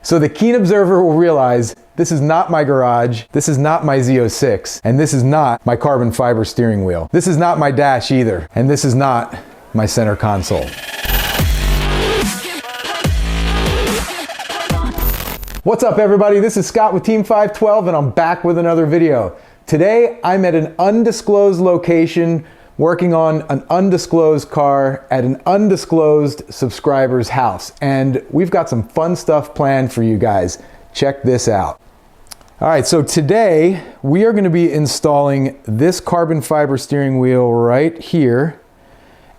So the keen observer will realize this is not my garage, this is not my Z06, and this is not my carbon fiber steering wheel. This is not my dash either, and this is not my center console. What's up everybody, this is Scott with Team 512 and I'm back with another video. Today I'm at an undisclosed location working on an undisclosed car at an undisclosed subscriber's house, and we've got some fun stuff planned for you guys. Check this out. All right, so today we are going to be installing this carbon fiber steering wheel right here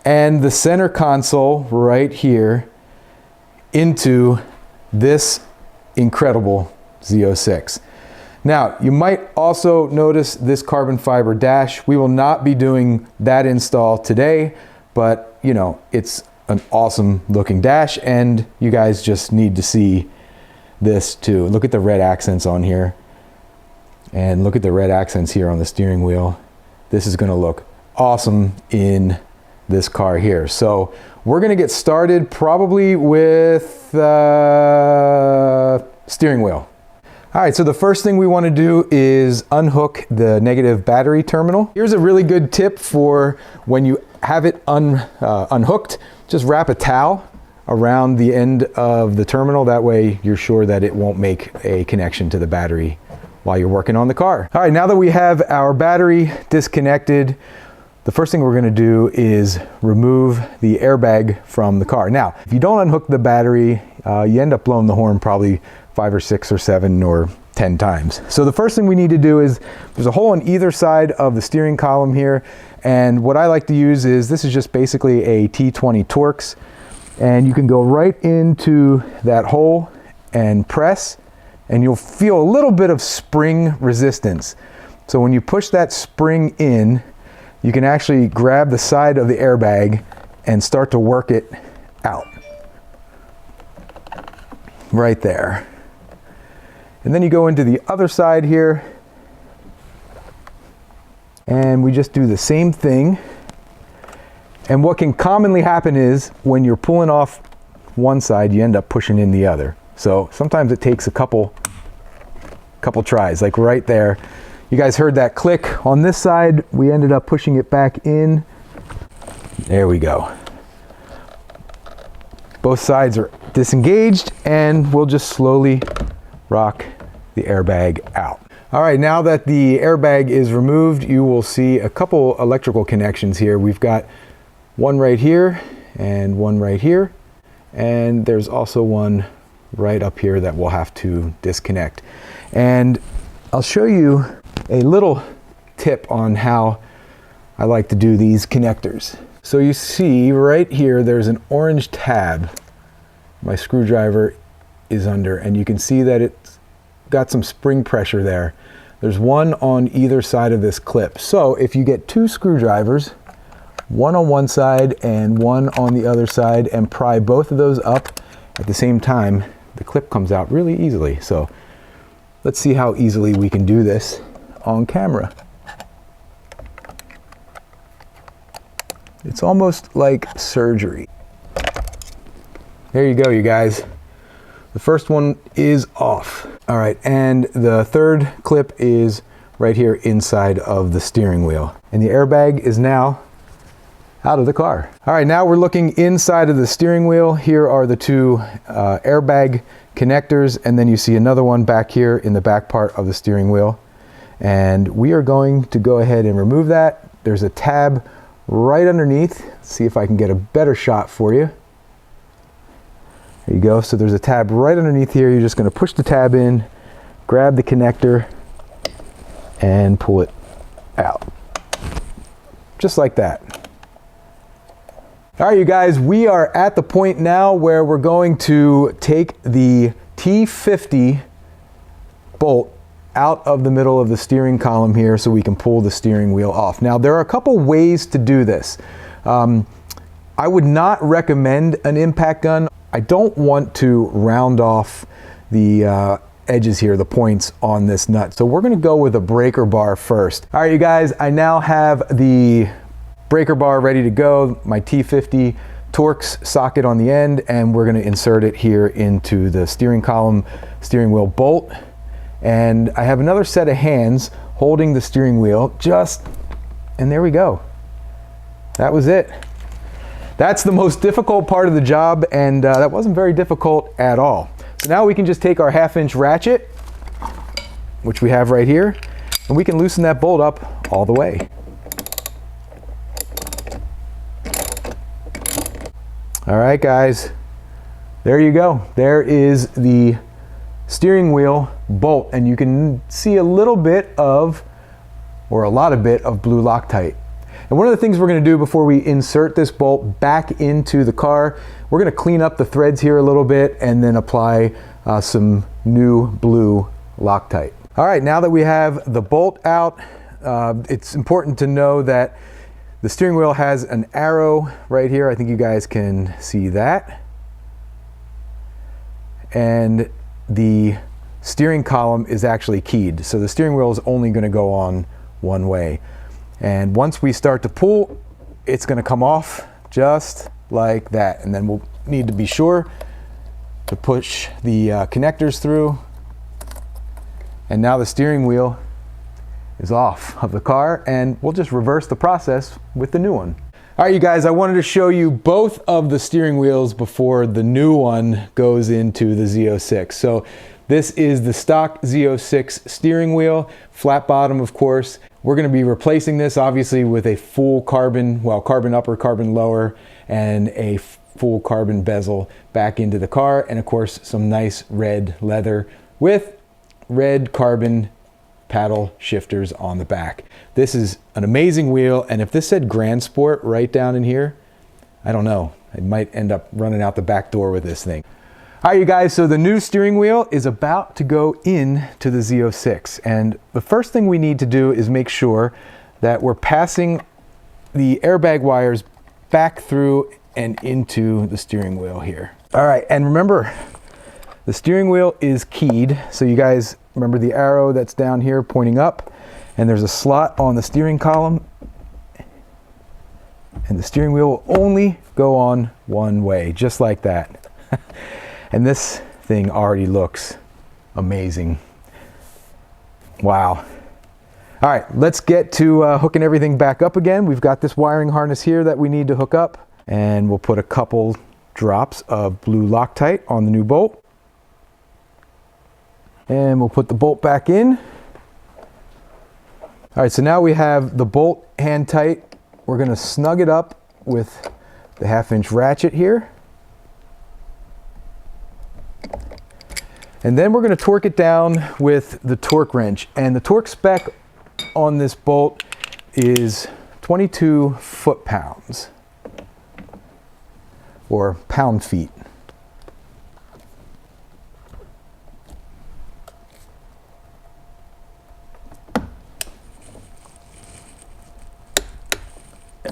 and the center console right here into this incredible Z06. Now, you might also notice this carbon fiber dash. We will not be doing that install today, but you know, it's an awesome looking dash and you guys just need to see this too. Look at the red accents on here and look at the red accents here on the steering wheel. This is gonna look awesome in this car here. So we're gonna get started probably with steering wheel. All right, so the first thing we want to do is unhook the negative battery terminal. Here's a really good tip for when you have it unhooked. Just wrap a towel around the end of the terminal. That way you're sure that it won't make a connection to the battery while you're working on the car. All right, now that we have our battery disconnected, the first thing we're going to do is remove the airbag from the car. Now, if you don't unhook the battery, you end up blowing the horn probably 5 or 6 or 7 or 10 times. So the first thing we need to do is, there's a hole on either side of the steering column here, and what I like to use is, this is just basically a T20 Torx, and you can go right into that hole and press, and you'll feel a little bit of spring resistance. So when you push that spring in, you can actually grab the side of the airbag and start to work it out. Right there. And then you go into the other side here and we just do the same thing. And what can commonly happen is when you're pulling off one side, you end up pushing in the other. So sometimes it takes a couple tries, like right there. You guys heard that click on this side. We ended up pushing it back in. There we go. Both sides are disengaged and we'll just slowly rock the airbag out. All right, now that the airbag is removed, you will see a couple electrical connections here. We've got one right here and one right here, and there's also one right up here that we'll have to disconnect. And I'll show you a little tip on how I like to do these connectors. So you see right here, there's an orange tab my screwdriver is under, and you can see that it's got some spring pressure there. There's one on either side of this clip. So if you get 2 screwdrivers, one on one side and one on the other side, and pry both of those up at the same time, the clip comes out really easily. So let's see how easily we can do this on camera. It's almost like surgery. There you go, you guys. The first one is off. All right, and the third clip is right here inside of the steering wheel. And the airbag is now out of the car. All right, now we're looking inside of the steering wheel. Here are the 2 airbag connectors, and then you see another one back here in the back part of the steering wheel. And we are going to go ahead and remove that. There's a tab right underneath. Let's see if I can get a better shot for you. There you go. So there's a tab right underneath here. You're just going to push the tab in, grab the connector, and pull it out. Just like that. All right, you guys, we are at the point now where we're going to take the T50 bolt out of the middle of the steering column here so we can pull the steering wheel off. Now, there are a couple ways to do this. I would not recommend an impact gun. I don't want to round off the edges here, the points on this nut. So we're gonna go with a breaker bar first. All right, you guys, I now have the breaker bar ready to go, my T50 Torx socket on the end, and we're going to insert it here into the steering column, steering wheel bolt. And I have another set of hands holding the steering wheel, and there we go. That was it. That's the most difficult part of the job, and that wasn't very difficult at all. So now we can just take our 1/2-inch ratchet, which we have right here, and we can loosen that bolt up all the way. All right, guys, there you go. There is the steering wheel bolt, and you can see a little bit of, or a lot of bit of blue Loctite. And one of the things we're going to do before we insert this bolt back into the car, we're going to clean up the threads here a little bit and then apply some new blue Loctite. All right, now that we have the bolt out, it's important to know that the steering wheel has an arrow right here. I think you guys can see that. And the steering column is actually keyed. So the steering wheel is only going to go on one way. And once we start to pull, it's going to come off just like that. And then we'll need to be sure to push the connectors through. And now the steering wheel is off of the car, and we'll just reverse the process with the new one. All right, you guys, I wanted to show you both of the steering wheels before the new one goes into the Z06. So this is the stock Z06 steering wheel, flat bottom, of course. We're going to be replacing this obviously with a full carbon, well, carbon upper, carbon lower, and a full carbon bezel back into the car, and of course some nice red leather with red carbon paddle shifters on the back. This is an amazing wheel, and if this said Grand Sport right down in here, I don't know, I might end up running out the back door with this thing. All right, you guys, so the new steering wheel is about to go in to the Z06, and the first thing we need to do is make sure that we're passing the airbag wires back through and into the steering wheel here. All right, and remember, the steering wheel is keyed, so you guys remember the arrow that's down here pointing up, and there's a slot on the steering column, and the steering wheel will only go on one way, just like that. And this thing already looks amazing. Wow. All right, let's get to hooking everything back up again. We've got this wiring harness here that we need to hook up, and we'll put a couple drops of blue Loctite on the new bolt. And we'll put the bolt back in. All right, so now we have the bolt hand tight. We're gonna snug it up with the 1/2-inch ratchet here. And then we're gonna torque it down with the torque wrench. And the torque spec on this bolt is 22 foot-pounds, or pound-feet.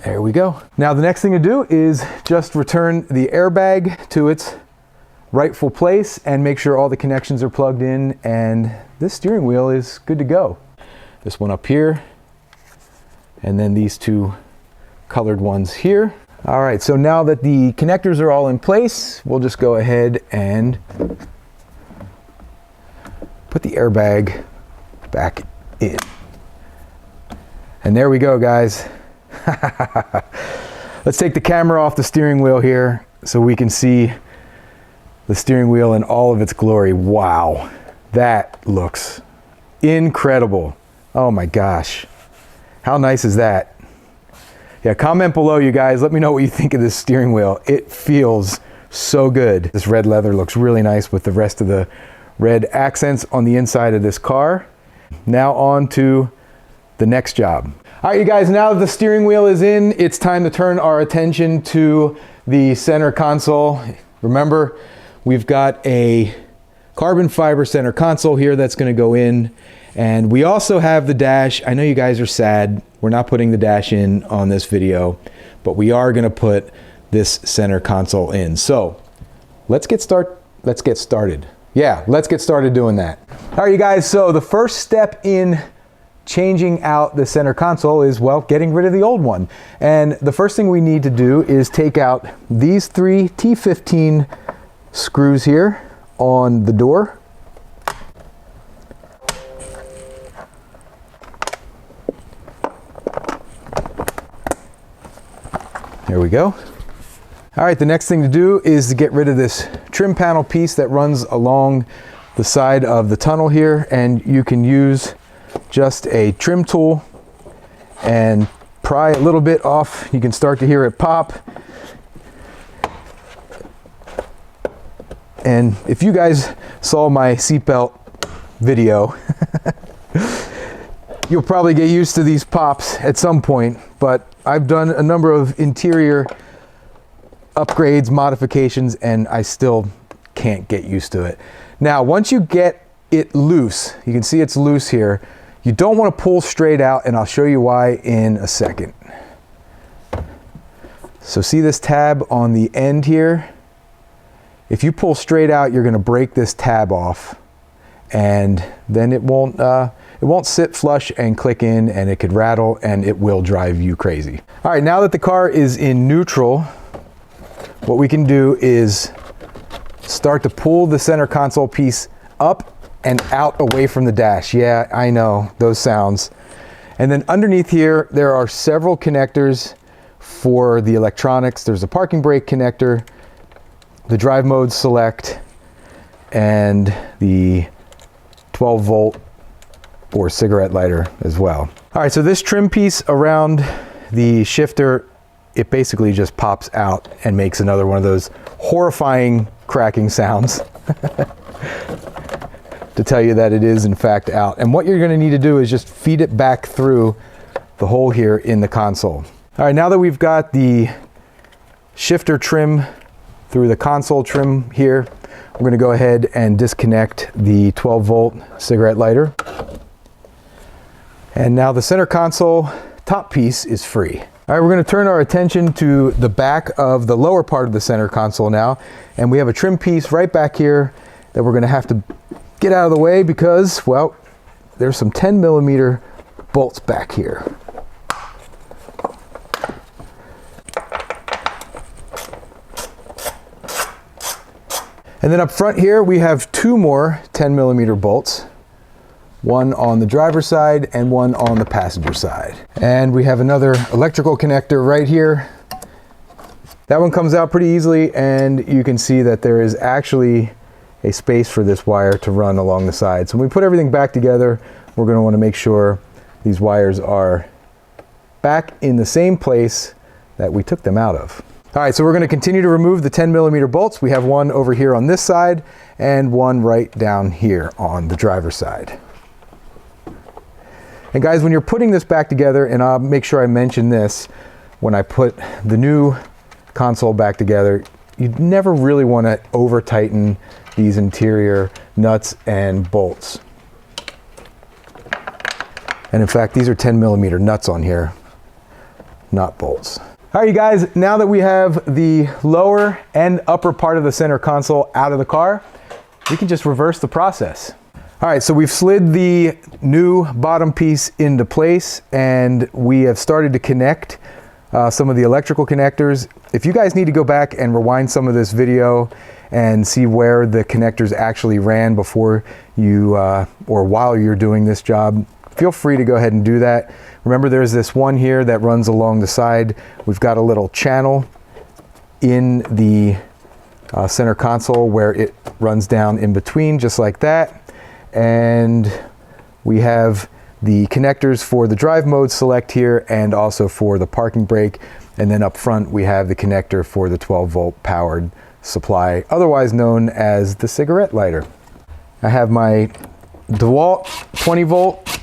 There we go. Now the next thing to do is just return the airbag to its rightful place and make sure all the connections are plugged in, and this steering wheel is good to go. This one up here, and then these two colored ones here. All right, so now that the connectors are all in place, we'll just go ahead and put the airbag back in. And there we go, guys. Let's take the camera off the steering wheel here so we can see the steering wheel in all of its glory. Wow, that looks incredible. Oh my gosh, how nice is that? Yeah, comment below, you guys. Let me know what you think of this steering wheel. It feels so good. This red leather looks really nice with the rest of the red accents on the inside of this car. Now on to the next job. All right, you guys, now that the steering wheel is in, it's time to turn our attention to the center console. Remember, we've got a carbon fiber center console here that's gonna go in, and we also have the dash. I know you guys are sad. We're not putting the dash in on this video, but we are gonna put this center console in. So let's get started. Yeah, let's get started doing that. All right, you guys, so the first step in changing out the center console is, well, getting rid of the old one. And the first thing we need to do is take out these 3 T15 screws here on the door. There we go. All right, the next thing to do is to get rid of this trim panel piece that runs along the side of the tunnel here, and you can use just a trim tool and pry a little bit off. You can start to hear it pop. And if you guys saw my seatbelt video, you'll probably get used to these pops at some point, but I've done a number of interior upgrades, modifications, and I still can't get used to it. Now, once you get it loose, you can see it's loose here, you don't want to pull straight out, and I'll show you why in a second. So see this tab on the end here? If you pull straight out, you're going to break this tab off, and then it won't sit flush and click in, and it could rattle, and it will drive you crazy. All right, now that the car is in neutral, what we can do is start to pull the center console piece up and out away from the dash. Yeah, I know, those sounds. And then underneath here, there are several connectors for the electronics. There's a parking brake connector, the drive mode select, and the 12 volt or cigarette lighter as well. All right, so this trim piece around the shifter, it basically just pops out and makes another one of those horrifying cracking sounds to tell you that it is in fact out. And what you're going to need to do is just feed it back through the hole here in the console. All right, now that we've got the shifter trim through the console trim here, we're going to go ahead and disconnect the 12 volt cigarette lighter. And now the center console top piece is free. All right, we're going to turn our attention to the back of the lower part of the center console now. And we have a trim piece right back here that we're going to have to get out of the way because, well, there's some 10mm bolts back here. And then up front here, we have 2 more 10mm bolts. One on the driver's side and one on the passenger side. And we have another electrical connector right here. That one comes out pretty easily, and you can see that there is actually a space for this wire to run along the side. So when we put everything back together, we're going to want to make sure these wires are back in the same place that we took them out of. All right, so we're going to continue to remove the 10mm bolts. We have one over here on this side and one right down here on the driver's side. And guys, when you're putting this back together, and I'll make sure I mention this when I put the new console back together, you never really want to over tighten these interior nuts and bolts. And in fact, these are 10mm nuts on here, not bolts. All right, you guys, now that we have the lower and upper part of the center console out of the car, we can just reverse the process. All right, so we've slid the new bottom piece into place, and we have started to connect some of the electrical connectors. If you guys need to go back and rewind some of this video and see where the connectors actually ran before you, or while you're doing this job, feel free to go ahead and do that. Remember, there's this one here that runs along the side. We've got a little channel in the center console where it runs down in between, just like that. And we have the connectors for the drive mode select here and also for the parking brake. And then up front, we have the connector for the 12 volt powered supply, otherwise known as the cigarette lighter. I have my DeWalt 20 volt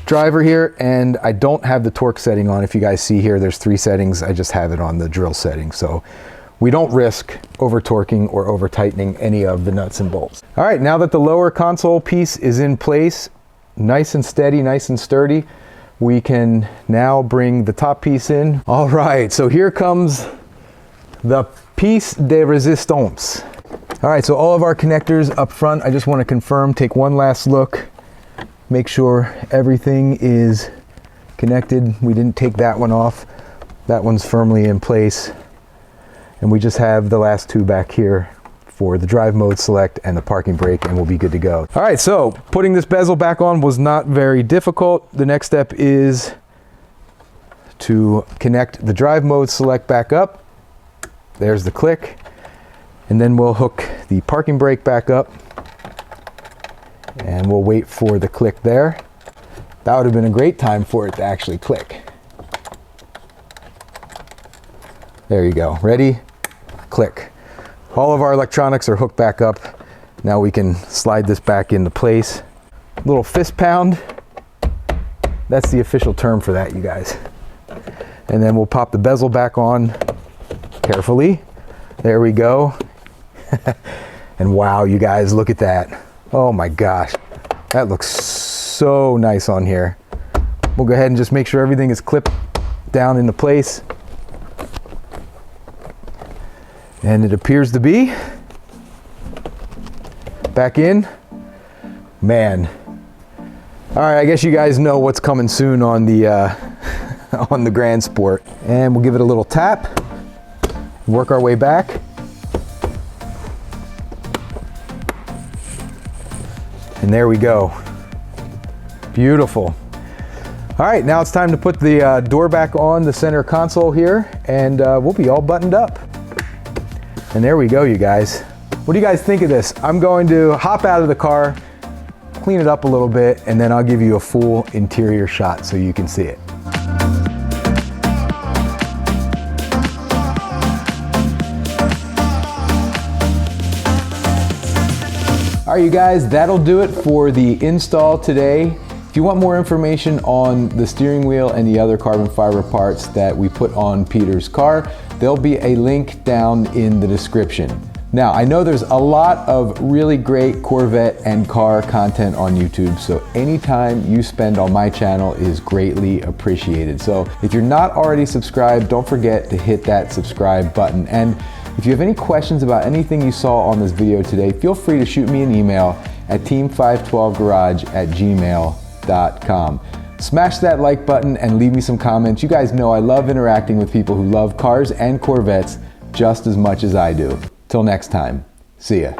driver here, and I don't have the torque setting on. If you guys see here, there's 3 settings. I just have it on the drill setting. So we don't risk over torquing or over tightening any of the nuts and bolts. All right, now that the lower console piece is in place, nice and steady, nice and sturdy, we can now bring the top piece in. All right, so here comes the piece de resistance. All right, so all of our connectors up front, I just want to confirm, take one last look, make sure everything is connected. We didn't take that one off. That one's firmly in place. And we just have the last two back here for the drive mode select and the parking brake, and we'll be good to go. All right, so putting this bezel back on was not very difficult. The next step is to connect the drive mode select back up. There's the click. And then we'll hook the parking brake back up. And we'll wait for the click there. That would have been a great time for it to actually click. There you go. Ready? Click. All of our electronics are hooked back up. Now we can slide this back into place. Little fist pound. That's the official term for that, you guys. And then we'll pop the bezel back on carefully. There we go. And wow, you guys, look at that. Oh my gosh, that looks so nice on here. We'll go ahead and just make sure everything is clipped down into place. And it appears to be. Back in. Man. All right, I guess you guys know what's coming soon on the on the Grand Sport. And we'll give it a little tap. Work our way back. And there we go. Beautiful. All right, now it's time to put the door back on the center console here, and we'll be all buttoned up. And there we go, you guys. What do you guys think of this? I'm going to hop out of the car, clean it up a little bit, and then I'll give you a full interior shot so you can see it. All right, you guys, that'll do it for the install today. If you want more information on the steering wheel and the other carbon fiber parts that we put on Peter's car, there'll be a link down in the description. Now, I know there's a lot of really great Corvette and car content on YouTube, so any time you spend on my channel is greatly appreciated. So if you're not already subscribed, don't forget to hit that subscribe button. And if you have any questions about anything you saw on this video today, feel free to shoot me an email at team512garage@gmail.com. Smash that like button and leave me some comments. You guys know I love interacting with people who love cars and Corvettes just as much as I do. Till next time, see ya.